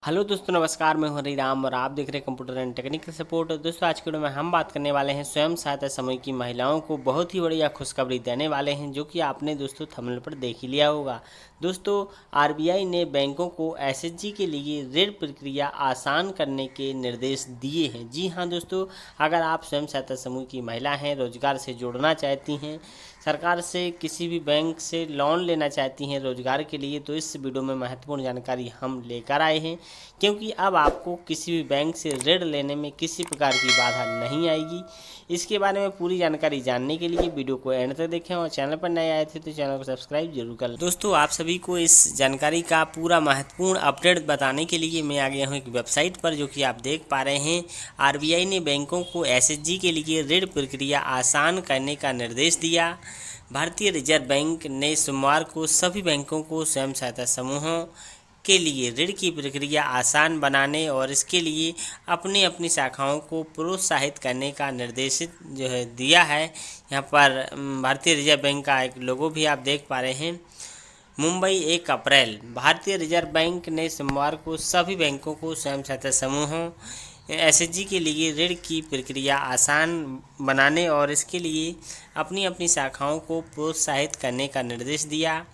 Hello दोस्तों, नमस्कार। मैं हूं हरिराम और आप देख रहे हैं कंप्यूटर एंड टेक्निकल सपोर्ट। दोस्तों, आज के वीडियो में हम बात करने वाले हैं स्वयं सहायता समूह की महिलाओं को बहुत ही बढ़िया खुशखबरी देने वाले हैं, जो कि आपने दोस्तों थंबनेल पर देख ही लिया होगा। दोस्तों, आरबीआई ने बैंकों को एसएचजी के लिए ऋण प्रक्रिया आसान करने के निर्देश दिए हैं। जी हाँ दोस्तों, अगर आप स्वयं सहायता समूह की महिला हैं, रोजगार से जुड़ना चाहती हैं, सरकार से किसी भी बैंक से लोन लेना चाहती हैं रोजगार के लिए, तो इस वीडियो में महत्वपूर्ण जानकारी हम लेकर आए हैं। क्योंकि अब आपको किसी भी बैंक से ऋण लेने में किसी प्रकार की बाधा नहीं आएगी। इसके बारे में पूरी जानकारी जानने के लिए वीडियो को एंड तक देखें और चैनल पर नए आए थे तो चैनल को सब्सक्राइब जरूर कर लें। दोस्तों, आप सभी को इस जानकारी का पूरा महत्वपूर्ण अपडेट बताने के लिए मैं आ गया हूं एक वेबसाइट पर, जो कि आप देख पा रहे हैं। आरबीआई ने बैंकों को एसएचजी के लिए ऋण प्रक्रिया आसान करने का निर्देश दिया। भारतीय रिजर्व बैंक ने सोमवार को सभी बैंकों को स्वयं सहायता समूहों के लिए ऋण की प्रक्रिया आसान बनाने और इसके लिए अपनी अपनी शाखाओं को प्रोत्साहित करने का निर्देशित दिया है। यहाँ पर भारतीय रिजर्व बैंक का एक लोगो भी आप देख पा रहे हैं। मुंबई 1 अप्रैल। भारतीय रिजर्व बैंक ने सोमवार को सभी बैंकों को स्वयं सहायता समूहों एसएचजी के लिए ऋण की प्रक्रिया आसान बनाने और इसके लिए अपनी अपनी शाखाओं को प्रोत्साहित करने का निर्देश दिया।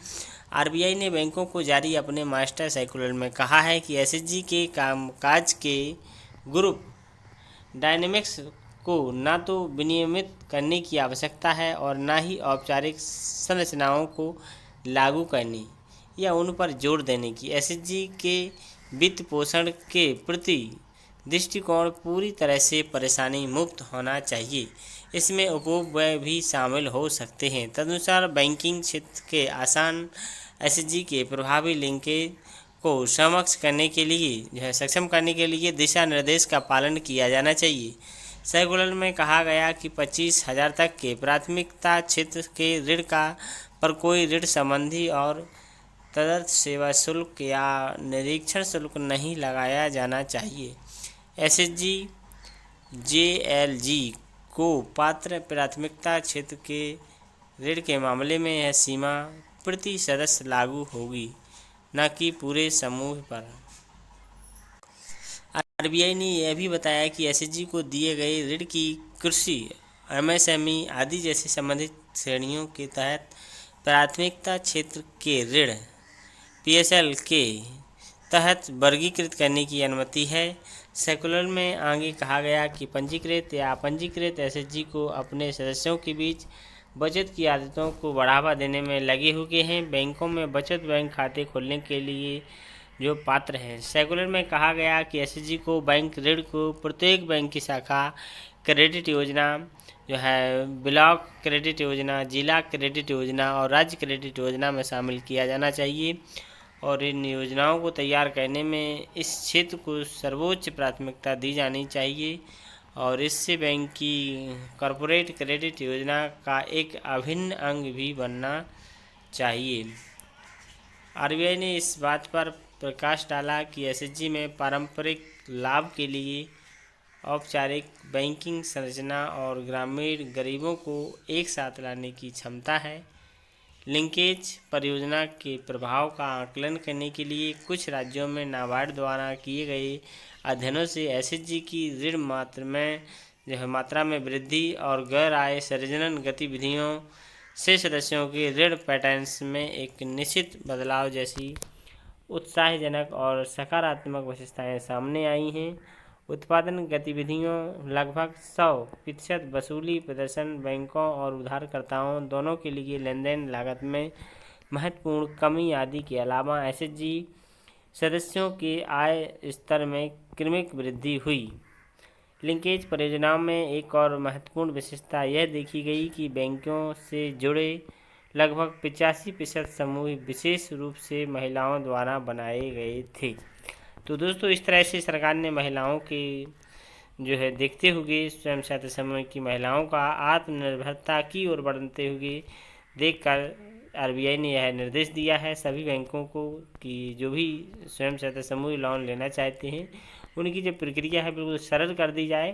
आरबीआई ने बैंकों को जारी अपने मास्टर सर्कुलर में कहा है कि एसएचजी के कामकाज के ग्रुप डायनेमिक्स को न तो विनियमित करने की आवश्यकता है और न ही औपचारिक संरचनाओं को लागू करने या उन पर जोर देने की। एसएचजी के वित्त पोषण के प्रति दृष्टिकोण पूरी तरह से परेशानी मुक्त होना चाहिए। इसमें उपव्यय भी शामिल हो सकते हैं। तदनुसार बैंकिंग क्षेत्र के आसान एसएचजी के प्रभावी लिंकेज को सक्षम करने के लिए दिशा निर्देश का पालन किया जाना चाहिए। सर्कुलर में कहा गया कि 25,000 तक के प्राथमिकता क्षेत्र के ऋण पर कोई ऋण संबंधी और तदर्थ सेवा शुल्क या निरीक्षण शुल्क नहीं लगाया जाना चाहिए। एसएचजी जेएलजी को पात्र प्राथमिकता क्षेत्र के ऋण के मामले में यह सीमा प्रति सदस्य लागू होगी, न कि पूरे समूह पर। आरबीआई ने यह भी बताया कि एसएचजी को दिए गए ऋण की कृषि, एमएसएमई आदि जैसी संबंधित श्रेणियों के तहत प्राथमिकता क्षेत्र के ऋण पीएसएल के तहत वर्गीकृत करने की अनुमति है। सर्कुलर में आगे कहा गया कि पंजीकृत या अपंजीकृत एसएचजी को अपने सदस्यों के बीच बचत की आदतों को बढ़ावा देने में लगे हुए हैं। बैंकों में बचत बैंक खाते खोलने के लिए जो पात्र हैं। सर्कुलर में कहा गया कि एसएचजी को बैंक ऋण को प्रत्येक बैंक की शाखा क्रेडिट योजना ब्लॉक क्रेडिट योजना, जिला क्रेडिट योजना और राज्य क्रेडिट योजना में शामिल किया जाना चाहिए और इन योजनाओं को तैयार करने में इस क्षेत्र को सर्वोच्च प्राथमिकता दी जानी चाहिए और इससे बैंक की कॉरपोरेट क्रेडिट योजना का एक अभिन्न अंग भी बनना चाहिए। आरबीआई ने इस बात पर प्रकाश डाला कि एसएचजी में पारंपरिक लाभ के लिए औपचारिक बैंकिंग संरचना और ग्रामीण गरीबों को एक साथ लाने की क्षमता है। लिंकेज परियोजना के प्रभाव का आकलन करने के लिए कुछ राज्यों में नाबार्ड द्वारा किए गए अध्ययनों से एसएचजी की ऋण मात्रा में वृद्धि और गैर आय सृजन गतिविधियों से सदस्यों के ऋण पैटर्न्स में एक निश्चित बदलाव जैसी उत्साहजनक और सकारात्मक विशेषताएं सामने आई हैं। उत्पादन गतिविधियों लगभग 100% वसूली प्रदर्शन बैंकों और उधारकर्ताओं दोनों के लिए लेनदेन लागत में महत्वपूर्ण कमी आदि के अलावा एसएचजी सदस्यों के आय स्तर में क्रमिक वृद्धि हुई। लिंकेज परियोजनाओं में एक और महत्वपूर्ण विशेषता यह देखी गई कि बैंकों से जुड़े लगभग 85% समूह विशेष रूप से महिलाओं द्वारा बनाए गए थे। तो दोस्तों, इस तरह से सरकार ने महिलाओं के देखते हुए स्वयं सहायता समूह की महिलाओं का आत्मनिर्भरता की ओर बढ़ते हुए देखकर आरबीआई ने यह निर्देश दिया है सभी बैंकों को कि जो भी स्वयं सहायता समूह लोन लेना चाहते हैं उनकी जो प्रक्रिया है बिल्कुल सरल कर दी जाए,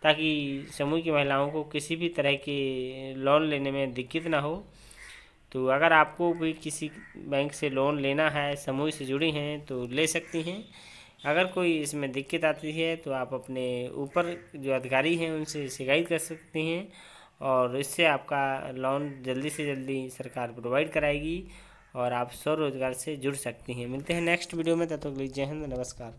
ताकि समूह की महिलाओं को किसी भी तरह के लोन लेने में दिक्कत ना हो। तो अगर आपको भी किसी बैंक से लोन लेना है, समूह से जुड़ी हैं तो ले सकती हैं। अगर कोई इसमें दिक्कत आती है तो आप अपने ऊपर जो अधिकारी हैं उनसे शिकायत कर सकते हैं, और इससे आपका लोन जल्दी से जल्दी सरकार प्रोवाइड कराएगी और आप स्वरोजगार से जुड़ सकती हैं। मिलते हैं नेक्स्ट वीडियो में, तब तक के लिए जय हिंद, नमस्कार।